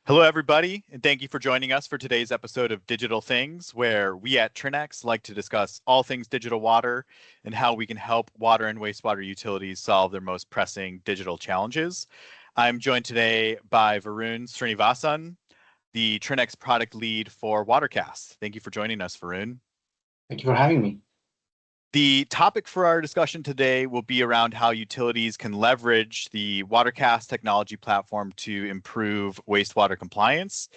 Hello, everybody, and thank you for joining us for today's episode of Digital Things, where we at Trinex like to discuss all things digital water and how we can help water and wastewater utilities solve their most pressing digital challenges. I'm joined today by Varun Srinivasan, the Trinex product lead for waterCAST. Thank you for joining us, Varun. Thank you for having me. The topic for our discussion today will be around how utilities can leverage the waterCAST technology platform to improve wastewater compliance.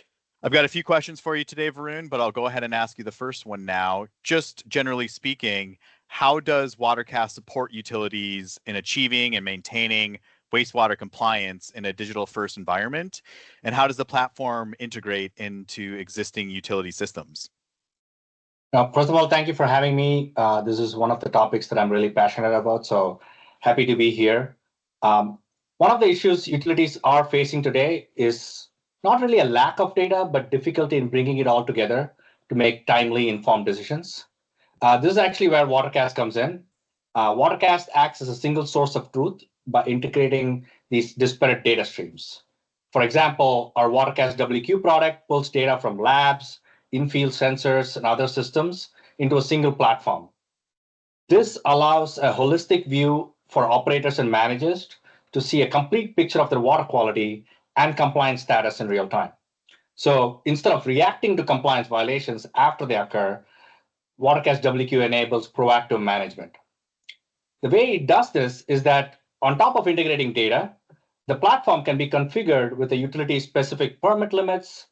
I've got a few questions for you today, Varun, but I'll go ahead and ask you the first one now. Just generally speaking, how does waterCAST support utilities in achieving and maintaining wastewater compliance in a digital-first environment? And how does the platform integrate into existing utility systems? First of all, thank you for having me. This is one of the topics that I'm really passionate about, so happy to be here. One of the issues utilities are facing today is not really a lack of data, but difficulty in bringing it all together to make timely, informed decisions. This is actually where waterCAST comes in. waterCAST acts as a single source of truth by integrating these disparate data streams. For example, our waterCAST WQ product pulls data from labs, in-field sensors, and other systems into a single platform. This allows a holistic view for operators and managers to see a complete picture of their water quality and compliance status in real time. So instead of reacting to compliance violations after they occur, waterCAST WQ enables proactive management. The way it does this is that on top of integrating data, the platform can be configured with the utility-specific permit limits,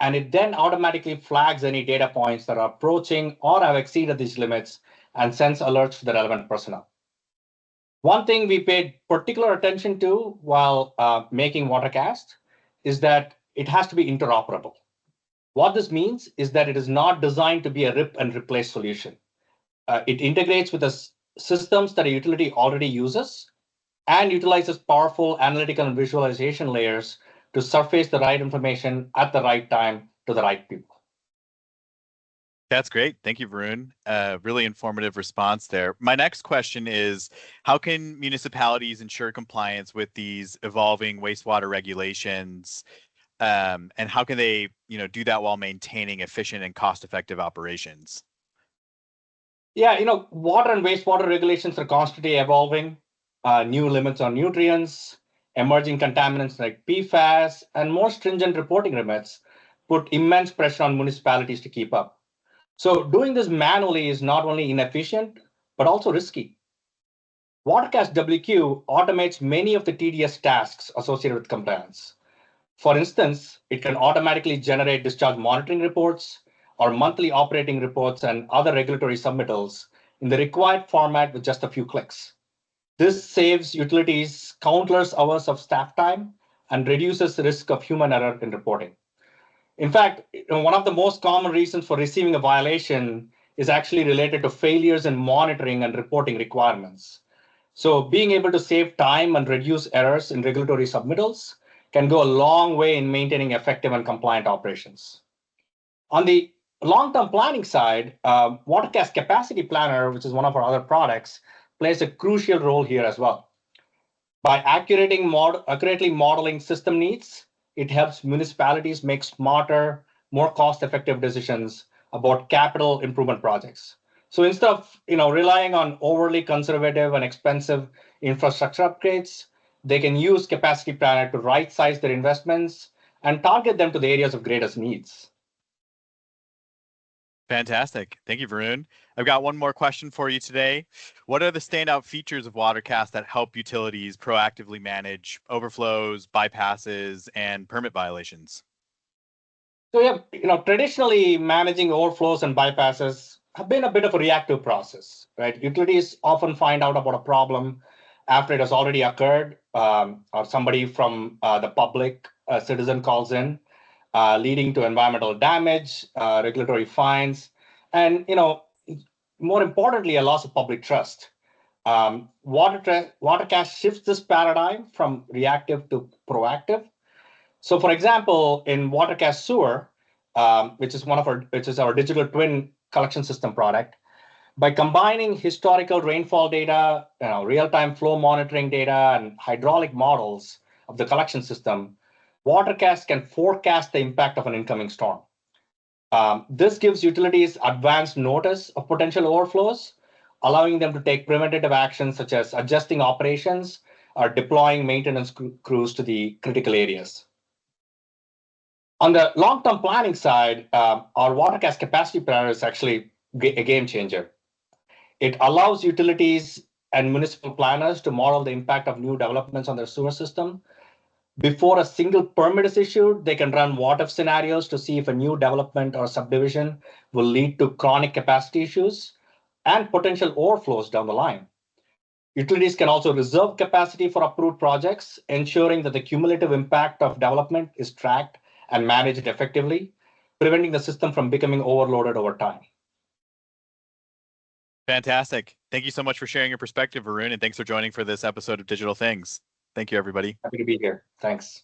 and it then automatically flags any data points that are approaching or have exceeded these limits and sends alerts to the relevant personnel. One thing we paid particular attention to while making waterCAST is that it has to be interoperable. What this means is that it is not designed to be a rip and replace solution. It integrates with the systems that a utility already uses and utilizes powerful analytical and visualization layers to surface the right information at the right time to the right people. That's great. Thank you, Varun. Really informative response there. My next question is, how can municipalities ensure compliance with these evolving wastewater regulations? And how can they, do that while maintaining efficient and cost-effective operations? Yeah, water and wastewater regulations are constantly evolving. New limits on nutrients, emerging contaminants like PFAS, and more stringent reporting limits put immense pressure on municipalities to keep up. So doing this manually is not only inefficient, but also risky. waterCAST WQ automates many of the tedious tasks associated with compliance. For instance, it can automatically generate discharge monitoring reports or monthly operating reports and other regulatory submittals in the required format with just a few clicks. This saves utilities countless hours of staff time and reduces the risk of human error in reporting. In fact, one of the most common reasons for receiving a violation is actually related to failures in monitoring and reporting requirements. So being able to save time and reduce errors in regulatory submittals can go a long way in maintaining effective and compliant operations. On the long-term planning side, waterCAST Capacity Planner, which is one of our other products, plays a crucial role here as well. By accurately modeling system needs, it helps municipalities make smarter, more cost-effective decisions about capital improvement projects. So instead of relying on overly conservative and expensive infrastructure upgrades, they can use Capacity Planner to right-size their investments and target them to the areas of greatest needs. Fantastic. Thank you, Varun. I've got one more question for you today. What are the standout features of waterCAST that help utilities proactively manage overflows, bypasses, and permit violations? So yeah, traditionally managing overflows and bypasses have been a bit of a reactive process, right? Utilities often find out about a problem after it has already occurred, or somebody from the public, a citizen calls in, leading to environmental damage, regulatory fines, and more importantly, a loss of public trust. waterCAST shifts this paradigm from reactive to proactive. So, for example, in waterCAST Sewer, which is our digital twin collection system product, by combining historical rainfall data, real-time flow monitoring data, and hydraulic models of the collection system, waterCAST can forecast the impact of an incoming storm. This gives utilities advanced notice of potential overflows, allowing them to take preventative actions such as adjusting operations or deploying maintenance crews to the critical areas. On the long-term planning side, our waterCAST capacity planner is actually a game changer. It allows utilities and municipal planners to model the impact of new developments on their sewer system. Before a single permit is issued, they can run what-if scenarios to see if a new development or subdivision will lead to chronic capacity issues and potential overflows down the line. Utilities can also reserve capacity for approved projects, ensuring that the cumulative impact of development is tracked and managed effectively, preventing the system from becoming overloaded over time. Fantastic. Thank you so much for sharing your perspective, Varun, and thanks for joining for this episode of Digital Things. Thank you, everybody. Happy to be here. Thanks.